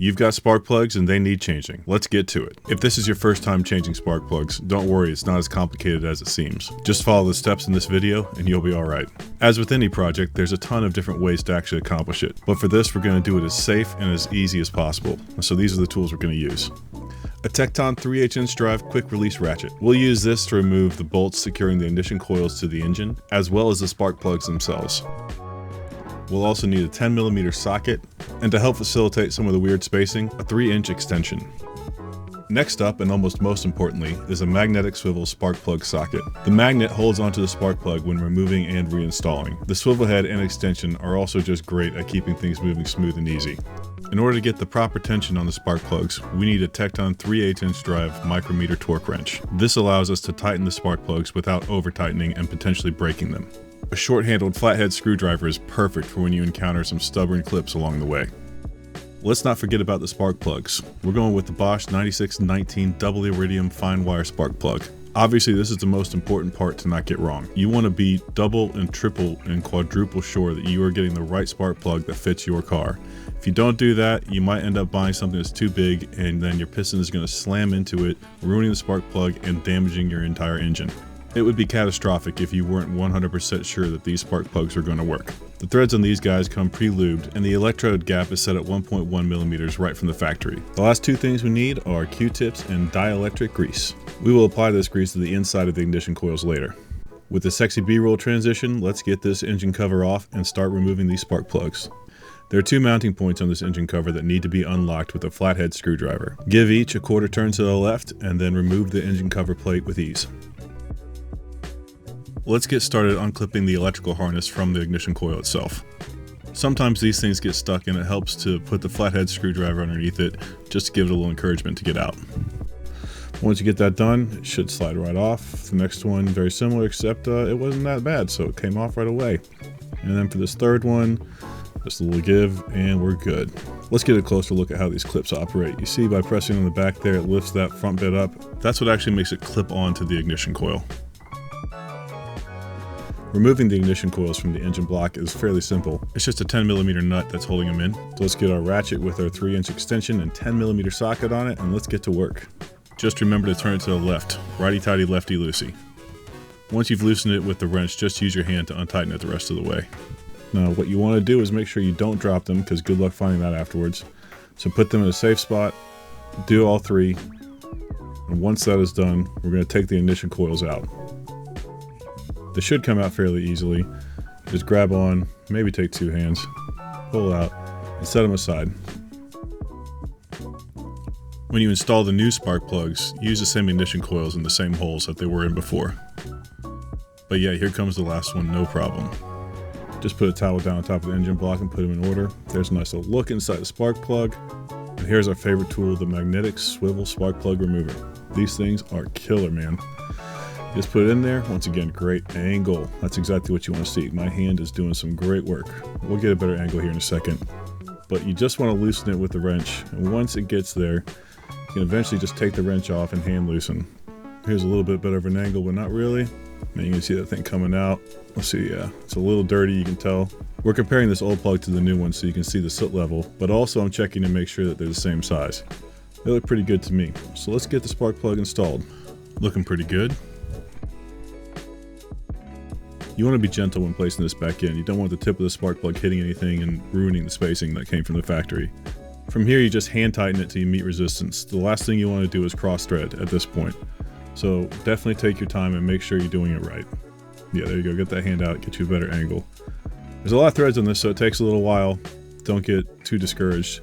You've got spark plugs and they need changing. Let's get to it. If this is your first time changing spark plugs, don't worry, it's not as complicated as it seems. Just follow the steps in this video and you'll be alright. As with any project, there's a ton of different ways to actually accomplish it. But for this, we're going to do it as safe and as easy as possible. So these are the tools we're going to use. A Tecton 3/8" drive quick release ratchet. We'll use this to remove the bolts securing the ignition coils to the engine, as well as the spark plugs themselves. We'll also need a 10mm socket, and to help facilitate some of the weird spacing, a 3-inch extension. Next up, and almost most importantly, is a magnetic swivel spark plug socket. The magnet holds onto the spark plug when removing and reinstalling. The swivel head and extension are also just great at keeping things moving smooth and easy. In order to get the proper tension on the spark plugs, we need a Tecton 3/8" drive micrometer torque wrench. This allows us to tighten the spark plugs without over tightening and potentially breaking them. A short-handled flathead screwdriver is perfect for when you encounter some stubborn clips along the way. Let's not forget about the spark plugs. We're going with the Bosch 9619 double iridium fine wire spark plug. Obviously, this is the most important part to not get wrong. You want to be double and triple and quadruple sure that you are getting the right spark plug that fits your car. If you don't do that, you might end up buying something that's too big and then your piston is going to slam into it, ruining the spark plug and damaging your entire engine. It would be catastrophic if you weren't 100% sure that these spark plugs are going to work. The threads on these guys come pre-lubed and the electrode gap is set at 1.1mm right from the factory. The last two things we need are Q-tips and dielectric grease. We will apply this grease to the inside of the ignition coils later. With the sexy B-roll transition, let's get this engine cover off and start removing these spark plugs. There are two mounting points on this engine cover that need to be unlocked with a flathead screwdriver. Give each a quarter turn to the left and then remove the engine cover plate with ease. Let's get started unclipping the electrical harness from the ignition coil itself. Sometimes these things get stuck and it helps to put the flathead screwdriver underneath it just to give it a little encouragement to get out. Once you get that done, it should slide right off. The next one, very similar, except it wasn't that bad, so it came off right away. And then for this third one, just a little give and we're good. Let's get a closer look at how these clips operate. You see by pressing on the back there, it lifts that front bit up. That's what actually makes it clip onto the ignition coil. Removing the ignition coils from the engine block is fairly simple. It's just a 10mm nut that's holding them in. So let's get our ratchet with our 3-inch extension and 10mm socket on it and let's get to work. Just remember to turn it to the left, righty-tighty, lefty-loosey. Once you've loosened it with the wrench, just use your hand to untighten it the rest of the way. Now what you want to do is make sure you don't drop them because good luck finding that afterwards. So put them in a safe spot, do all three, and once that is done, we're going to take the ignition coils out. They should come out fairly easily. Just grab on, maybe take two hands, pull out, and set them aside. When you install the new spark plugs, use the same ignition coils in the same holes that they were in before. But yeah, here comes the last one, no problem. Just put a towel down on top of the engine block and put them in order. There's a nice little look inside the spark plug. And here's our favorite tool, the magnetic swivel spark plug remover. These things are killer, man. Just put it in there. Once again, great angle. That's exactly what you want to see. My hand is doing some great work. We'll get a better angle here in a second. But you just want to loosen it with the wrench. And once it gets there, you can eventually just take the wrench off and hand loosen. Here's a little bit better of an angle, but not really. And you can see that thing coming out. Let's see, yeah, it's a little dirty, you can tell. We're comparing this old plug to the new one so you can see the soot level, but also I'm checking to make sure that they're the same size. They look pretty good to me. So let's get the spark plug installed. Looking pretty good. You want to be gentle when placing this back in. You don't want the tip of the spark plug hitting anything and ruining the spacing that came from the factory. From here, you just hand tighten it till you meet resistance. The last thing you want to do is cross thread at this point. So definitely take your time and make sure you're doing it right. Yeah, there you go. Get that hand out, get you a better angle. There's a lot of threads on this, so it takes a little while. Don't get too discouraged.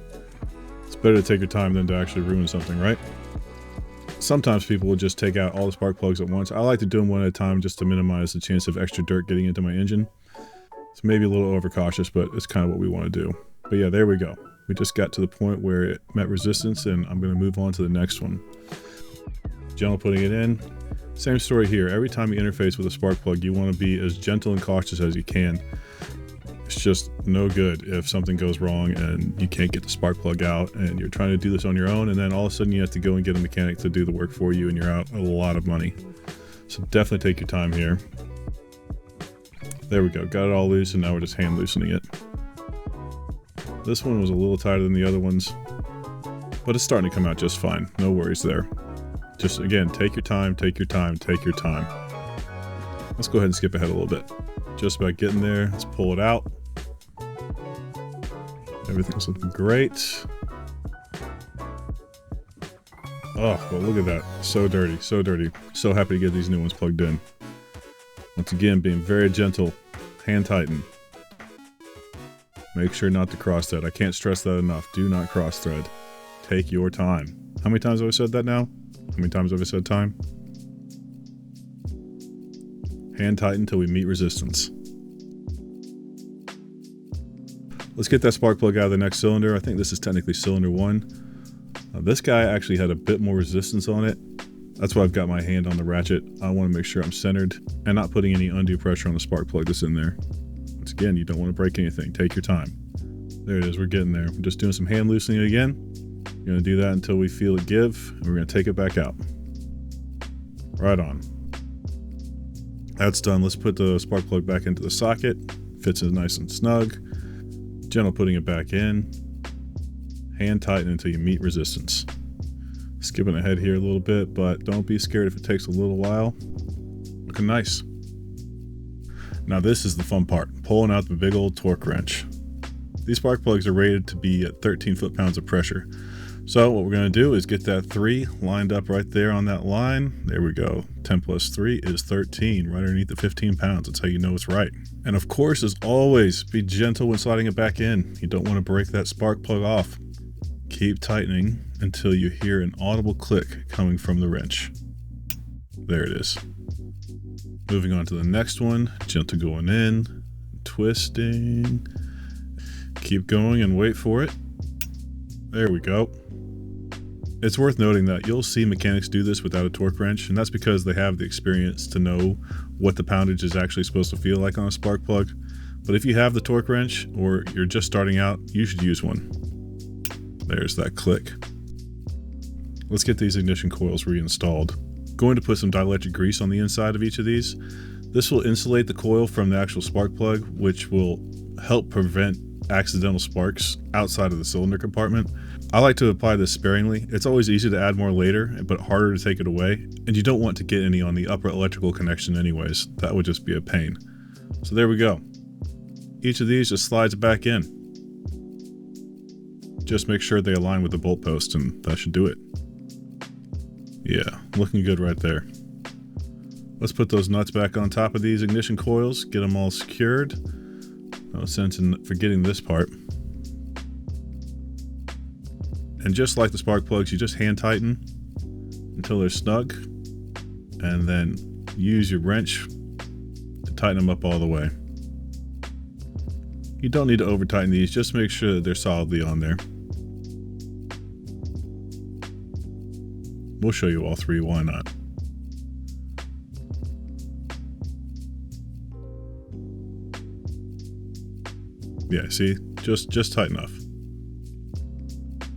It's better to take your time than to actually ruin something, right? Sometimes people will just take out all the spark plugs at once. I like to do them one at a time just to minimize the chance of extra dirt getting into my engine. It's maybe a little overcautious, but it's kind of what we want to do. But yeah, there we go. We just got to the point where it met resistance and I'm going to move on to the next one. Gentle putting it in. Same story here. Every time you interface with a spark plug, you want to be as gentle and cautious as you can. It's just no good if something goes wrong and you can't get the spark plug out and you're trying to do this on your own and then all of a sudden you have to go and get a mechanic to do the work for you and you're out a lot of money. So definitely take your time here. There we go, got it all loose and now we're just hand loosening it. This one was a little tighter than the other ones. but it's starting to come out just fine. No worries there. Just again, take your time, take your time, take your time. Let's go ahead and skip ahead a little bit. Just about getting there. Let's pull it out. Everything's looking great. Oh, well, look at that. So dirty, so dirty. So happy to get these new ones plugged in. Once again, being very gentle. Hand tighten. Make sure not to cross thread. I can't stress that enough. Do not cross thread. Take your time. How many times have I said that now? How many times have I said time? Hand tighten until we meet resistance. Let's get that spark plug out of the next cylinder. I think this is technically cylinder 1. This guy actually had a bit more resistance on it. That's why I've got my hand on the ratchet. I want to make sure I'm centered and not putting any undue pressure on the spark plug that's in there. Once again, you don't want to break anything. Take your time. There it is. We're getting there. We're just doing some hand loosening again. We're going to do that until we feel it give, and we're going to take it back out. Right on. That's done. Let's put the spark plug back into the socket. Fits in nice and snug. Gentle putting it back in. Hand tighten until you meet resistance. Skipping ahead here a little bit, but don't be scared if it takes a little while. Looking nice. Now this is the fun part, pulling out the big old torque wrench. These spark plugs are rated to be at 13 foot-pounds of pressure. So what we're going to do is get that 3 lined up right there on that line. There we go. 10 plus 3 is 13, right underneath the 15 pounds. That's how you know it's right. And of course, as always, be gentle when sliding it back in. You don't want to break that spark plug off. Keep tightening until you hear an audible click coming from the wrench. There it is. Moving on to the next one, gentle going in, twisting. Keep going and wait for it. There we go. It's worth noting that you'll see mechanics do this without a torque wrench, and that's because they have the experience to know what the poundage is actually supposed to feel like on a spark plug. But if you have the torque wrench or you're just starting out, you should use one. There's that click. Let's get these ignition coils reinstalled. Going to put some dielectric grease on the inside of each of these. This will insulate the coil from the actual spark plug, which will help prevent accidental sparks outside of the cylinder compartment. I like to apply this sparingly. It's always easy to add more later, but harder to take it away. And you don't want to get any on the upper electrical connection anyways. That would just be a pain. So there we go. Each of these just slides back in. Just make sure they align with the bolt post and that should do it. Yeah, looking good right there. Let's put those nuts back on top of these ignition coils, get them all secured. No sense in forgetting this part. And just like the spark plugs, you just hand tighten until they're snug, and then use your wrench to tighten them up all the way. You don't need to over tighten these, just make sure that they're solidly on there. We'll show you all 3, why not? Yeah, see? Just tight enough.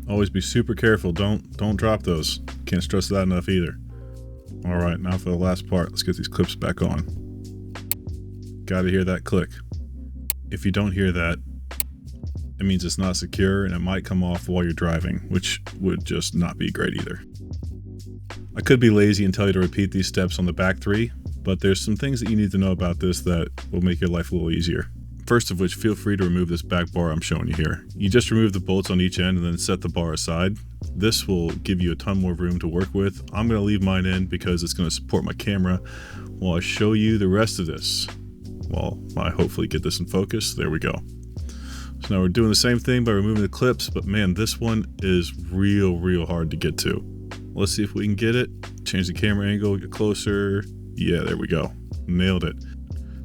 Always be super careful. Don't drop those. Can't stress that enough either. Alright, now for the last part. Let's get these clips back on. Gotta hear that click. If you don't hear that, it means it's not secure and it might come off while you're driving, which would just not be great either. I could be lazy and tell you to repeat these steps on the back 3, but there's some things that you need to know about this that will make your life a little easier. First of which, feel free to remove this back bar I'm showing you here. You just remove the bolts on each end and then set the bar aside. This will give you a ton more room to work with. I'm going to leave mine in because it's going to support my camera while I show you the rest of this. Well, I hopefully get this in focus. There we go. So now we're doing the same thing by removing the clips, but man, this one is real hard to get to. Let's see if we can get it. Change the camera angle, get closer. Yeah, there we go. Nailed it.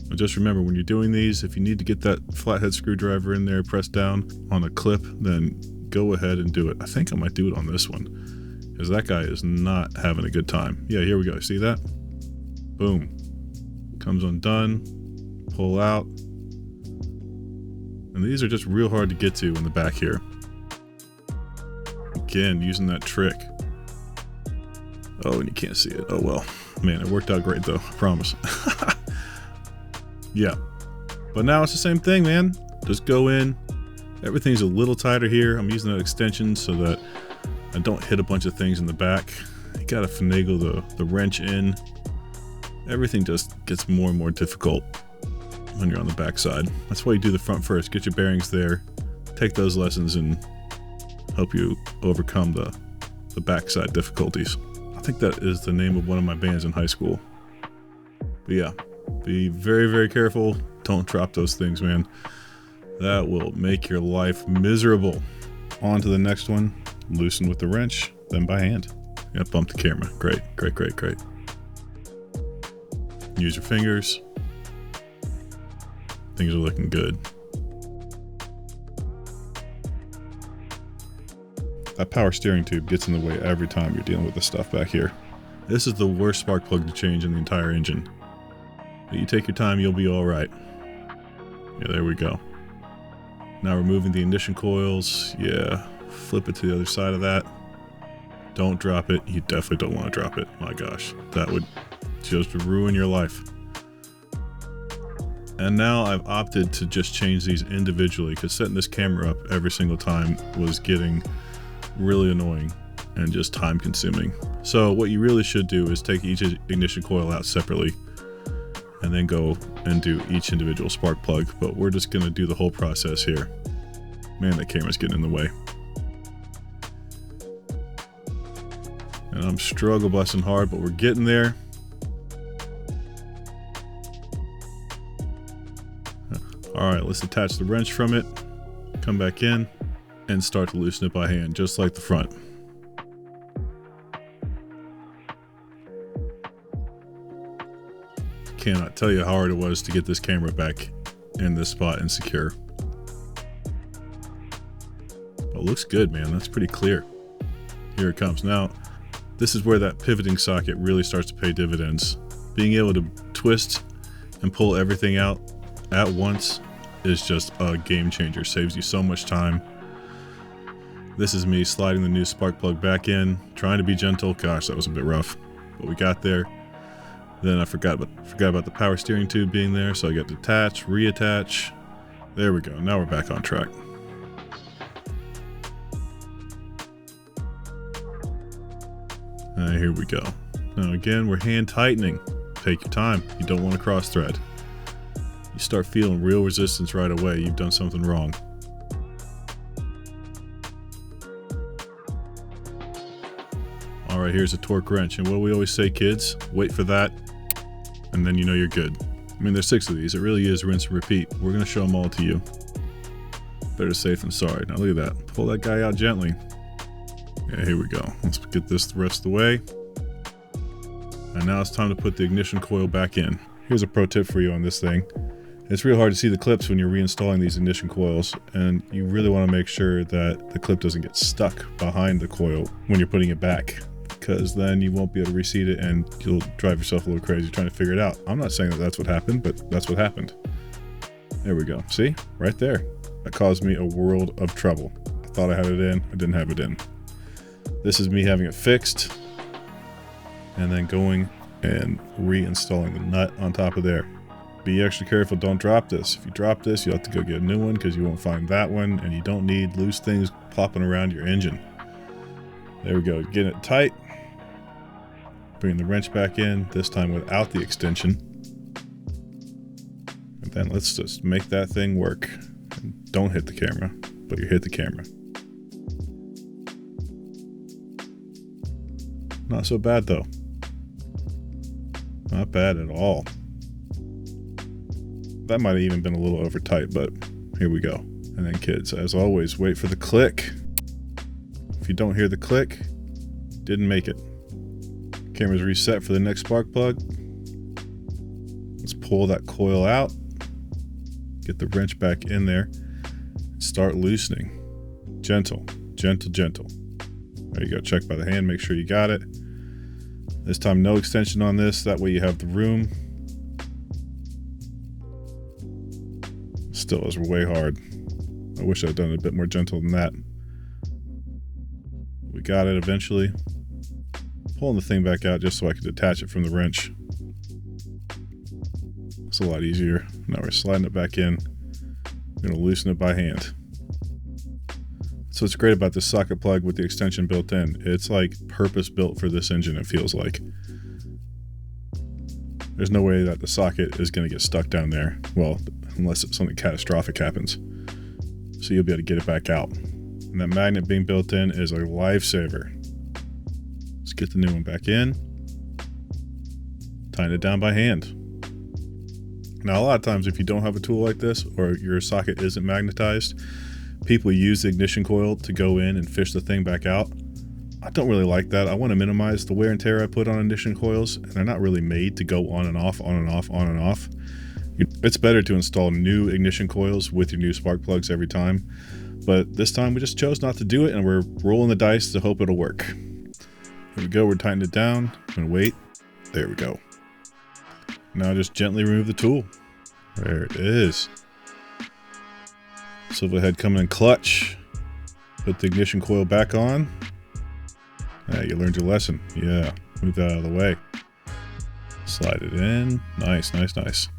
Now just remember, when you're doing these, if you need to get that flathead screwdriver in there, press down on a clip, then go ahead and do it. I think I might do it on this one, because that guy is not having a good time. Yeah, here we go. See that? Boom. Comes undone. Pull out. And these are just real hard to get to in the back here. Again, using that trick. Oh, and you can't see it. Oh well. Man, it worked out great though, I promise. Yeah. But now it's the same thing, man. Just go in. Everything's a little tighter here. I'm using that extension so that And don't hit a bunch of things in the back. You gotta finagle the wrench in. Everything just gets more and more difficult when you're on the back side. That's why you do the front first. Get your bearings there. Take those lessons and help you overcome the backside difficulties. I think that is the name of one of my bands in high school. But yeah, be very, very careful. Don't drop those things, man. That will make your life miserable. On to the next one. Loosen with the wrench, then by hand. Yeah, bump the camera. Great, great, great, great. Use your fingers. Things are looking good. That power steering tube gets in the way every time you're dealing with the stuff back here. This is the worst spark plug to change in the entire engine. But you take your time, you'll be all right. Yeah, there we go. Now removing the ignition coils. Yeah, flip it to the other side of that. Don't drop it. You definitely don't want to drop it. My gosh, that would just ruin your life. And now I've opted to just change these individually because setting this camera up every single time was getting really annoying and just time consuming. So what you really should do is take each ignition coil out separately and then go and do each individual spark plug. But we're just gonna do the whole process here. Man, that camera's getting in the way. And I'm struggle busting hard, but we're getting there. All right, let's attach the wrench from it, come back in, and start to loosen it by hand, just like the front. Cannot tell you how hard it was to get this camera back in this spot and secure. But it looks good, man. That's pretty clear. Here it comes. Now, this is where that pivoting socket really starts to pay dividends. Being able to twist and pull everything out at once is just a game changer. Saves you so much time. This is me sliding the new spark plug back in, trying to be gentle. Gosh, that was a bit rough, but we got there. Then I forgot about the power steering tube being there, so I got to attach, reattach. There we go. Now we're back on track. Here we go. Now again, we're hand tightening. Take your time. You don't want to cross thread. You start feeling real resistance right away, you've done something wrong. All right, here's a torque wrench. And what do we always say, kids? Wait for that, and then you know you're good. I mean, there's 6 of these. It really is rinse and repeat. We're gonna show them all to you. Better safe than sorry. Now look at that. Pull that guy out gently. Yeah, here we go. Let's get this the rest of the way. And now it's time to put the ignition coil back in. Here's a pro tip for you on this thing. It's real hard to see the clips when you're reinstalling these ignition coils, and you really want to make sure that the clip doesn't get stuck behind the coil when you're putting it back, because then you won't be able to reseat it and you'll drive yourself a little crazy trying to figure it out. I'm not saying that that's what happened, but that's what happened. There we go. See? Right there. That caused me a world of trouble. I thought I had it in. I didn't have it in. This is me having it fixed and then going and reinstalling the nut on top of there. Be extra careful, don't drop this. If you drop this, you'll have to go get a new one because you won't find that one, and you don't need loose things plopping around your engine. There we go, getting it tight. Bring the wrench back in, this time without the extension. And then let's just make that thing work. And don't hit the camera, but you hit the camera. Not so bad though. Not bad at all. That might have even been a little over tight, but here we go. And then kids, as always, wait for the click. If you don't hear the click, didn't make it. Camera's reset for the next spark plug. Let's pull that coil out. Get the wrench back in there. And start loosening. Gentle, gentle, gentle. There you go, check by the hand, make sure you got it. This time no extension on this, that way you have the room. Still is way hard. I wish I'd done it a bit more gentle than that. We got it eventually. Pulling the thing back out just so I could detach it from the wrench. It's a lot easier. Now we're sliding it back in. I'm gonna loosen it by hand. So what's great about this socket plug with the extension built in, it's like purpose built for this engine, it feels like. There's no way that the socket is going to get stuck down there. Well, unless something catastrophic happens. So you'll be able to get it back out. And that magnet being built in is a lifesaver. Let's get the new one back in. Tighten it down by hand. Now, a lot of times if you don't have a tool like this, or your socket isn't magnetized, people use the ignition coil to go in and fish the thing back out. I don't really like that. I want to minimize the wear and tear I put on ignition coils, and they're not really made to go on and off, on and off, on and off. It's better to install new ignition coils with your new spark plugs every time, but this time we just chose not to do it, and we're rolling the dice to hope it'll work. Here we go, we're tightening it down. I'm gonna wait. There we go. Now just gently remove the tool. There it is. Silver head coming in clutch. Put the ignition coil back on. Hey, you learned your lesson. Yeah, move that out of the way. Slide it in. Nice, nice, nice.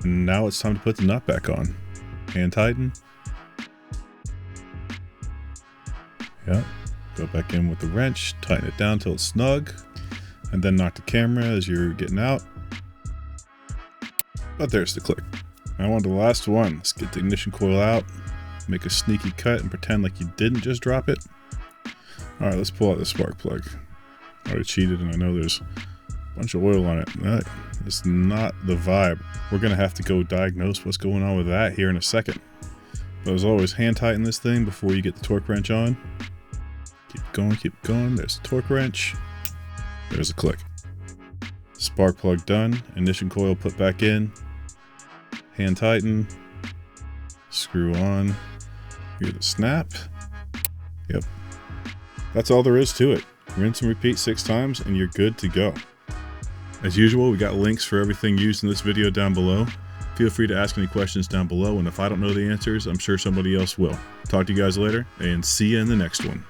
And now it's time to put the nut back on. Hand tighten. Yep. Go back in with the wrench. Tighten it down till it's snug. And then knock the camera as you're getting out. But there's the click. Now on to the last one. Let's get the ignition coil out. Make a sneaky cut and pretend like you didn't just drop it. Alright, let's pull out the spark plug. I already cheated and I know there's a bunch of oil on it. That is not the vibe. We're going to have to go diagnose what's going on with that here in a second. But as always, hand tighten this thing before you get the torque wrench on. Keep going, keep going. There's the torque wrench. There's a click. Spark plug done. Ignition coil put back in. Hand tighten. Screw on. Hear the snap. Yep. That's all there is to it. Rinse and repeat 6 times and you're good to go. As usual, we got links for everything used in this video down below. Feel free to ask any questions down below, and if I don't know the answers, I'm sure somebody else will. Talk to you guys later, and see you in the next one.